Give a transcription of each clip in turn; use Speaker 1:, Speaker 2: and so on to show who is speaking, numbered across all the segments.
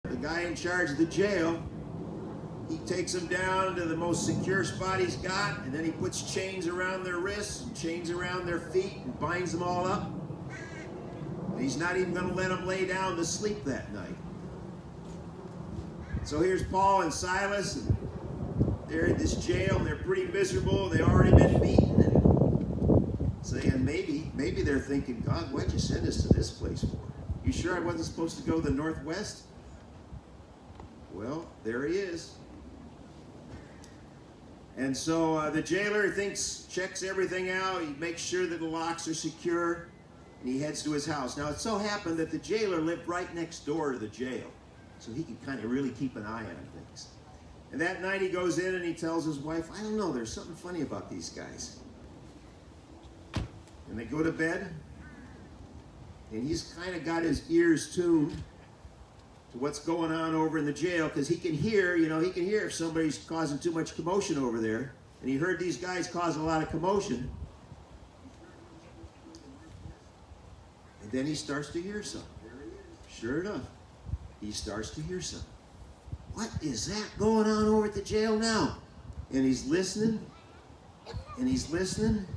Speaker 1: The guy in charge of the jail, he takes them down to the most secure spot he's got, and then he puts chains around their wrists and chains around their feet and binds them all up. And he's not even going to let them lay down to sleep that night. So here's Paul and Silas, and they're in this jail, and they're pretty miserable. They've already been beaten, and saying maybe they're thinking, God, why'd you send us to this place for? You sure I wasn't supposed to go to the northwest? Well, there he is. And so the jailer checks everything out. He makes sure that the locks are secure, and he heads to his house. Now, it so happened that the jailer lived right next door to the jail, so he could kind of really keep an eye on things. And that night he goes in and he tells his wife, I don't know, there's something funny about these guys. And they go to bed, and he's kind of got his ears tuned to what's going on over in the jail, because he can hear if somebody's causing too much commotion over there. And he heard these guys causing a lot of commotion. And then he starts to hear something. Sure enough, he starts to hear something. What is that going on over at the jail now? And he's listening, and he's listening.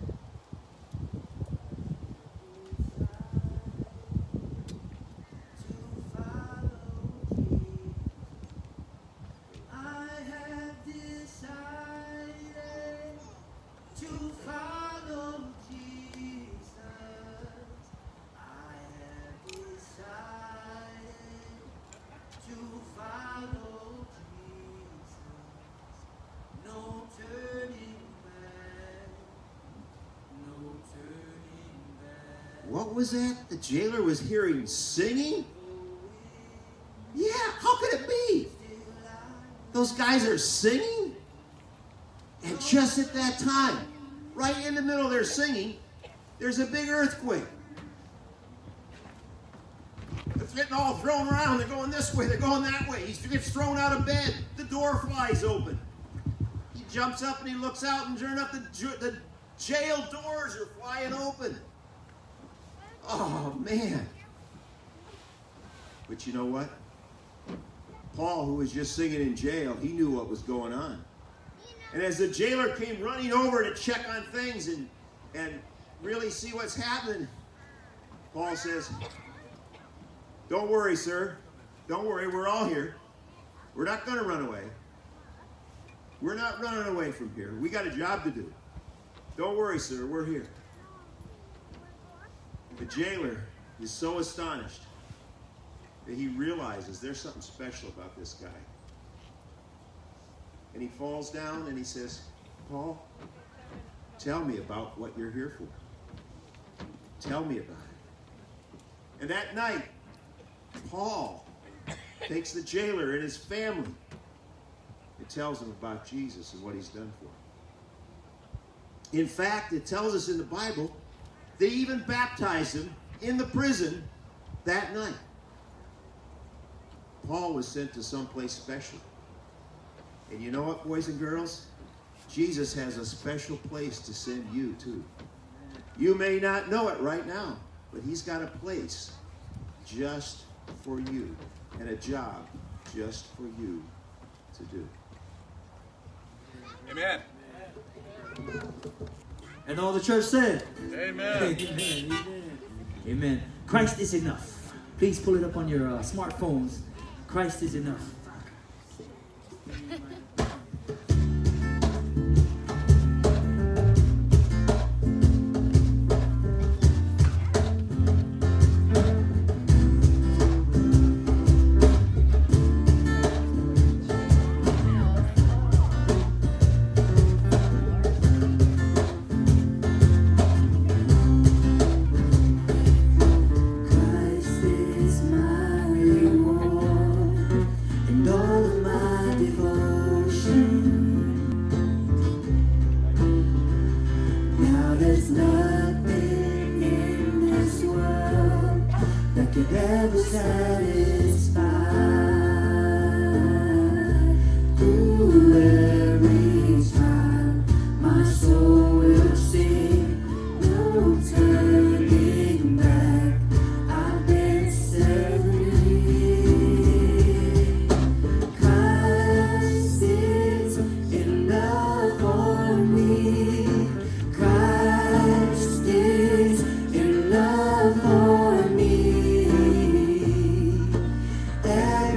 Speaker 1: What was that? The jailer was hearing singing? Yeah, how could it be? Those guys are singing? And just at that time, right in the middle of their singing, there's a big earthquake. They're getting all thrown around. They're going this way, they're going that way. He gets thrown out of bed. The door flies open. He jumps up and he looks out, and sure enough, the jail doors are flying open. Oh, man. But you know what? Paul, who was just singing in jail, he knew what was going on. And as the jailer came running over to check on things and really see what's happening, Paul says, don't worry, sir. Don't worry, we're all here. We're not going to run away. We're not running away from here. We got a job to do. Don't worry, sir, we're here. The jailer is so astonished that he realizes there's something special about this guy. And he falls down and he says, Paul, tell me about what you're here for. Tell me about it. And that night, Paul takes the jailer and his family and tells him about Jesus and what he's done for him. In fact, it tells us in the Bible, they even baptized him in the prison that night. Paul was sent to someplace special. And you know what, boys and girls? Jesus has a special place to send you to. You may not know it right now, but he's got a place just for you and a job just for you to do.
Speaker 2: Amen.
Speaker 3: And all the church said,
Speaker 2: Amen.
Speaker 3: Amen. Amen. Christ is enough. Please pull it up on your smartphones. Christ is enough.
Speaker 4: Christ is my reward, and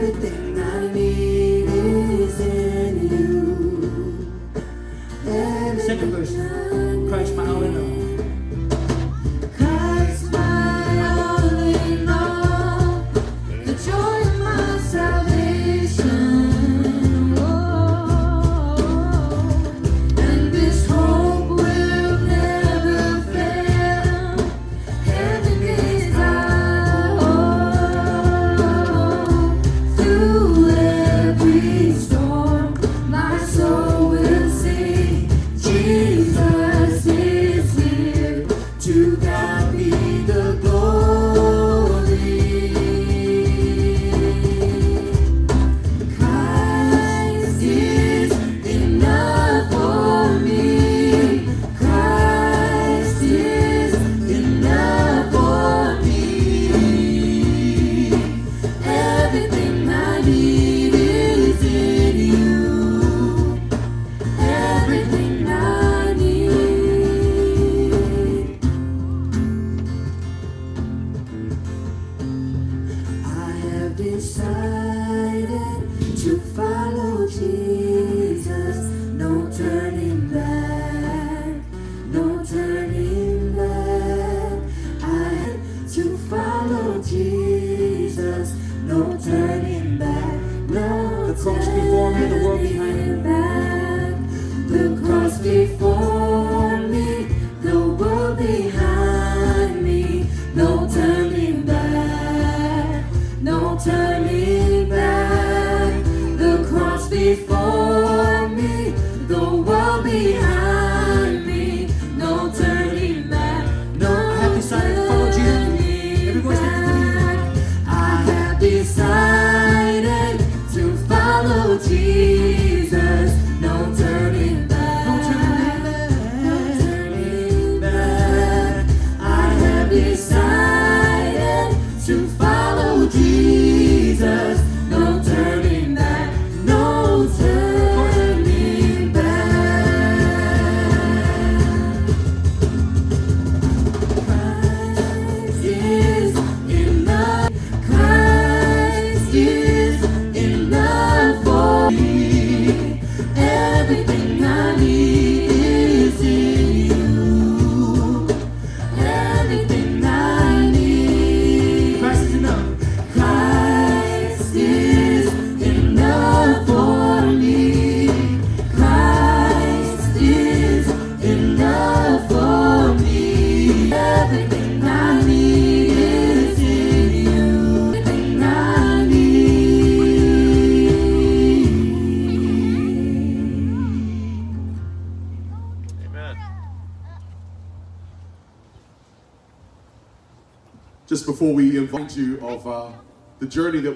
Speaker 3: Everything I need is in you. Second verse. Christ my all in all. Christ my all in all. The joy of my salvation. Oh, and this hope will never fail. Heaven is our home. Through every storm, my soul will sing. Jesus is here. To God be the glory. Christ is enough for me. Christ is enough for me. Everything I need is in you. Everything I need. I have decided to follow Jesus. No turning back. No turning back. I have to follow Jesus. No turning back. No. The cross before me, the world behind me. The cross before me, the world behind me. No turning back, no turning back. The cross before me, the world behind me. No turning back, no. I have decided to follow Jesus. Everyone stand together. I have decided to follow Jesus. No turning back. No turning back. I have decided to follow Jesus. No turning back. No turning back. Christ is enough. Christ is enough for me. Everything I need is in you. Everything I need. Christ is enough. Christ is enough for me. Christ is enough for me. Everything I need is in you. Everything I need.
Speaker 2: Amen.
Speaker 1: Just before we invite you of the journey that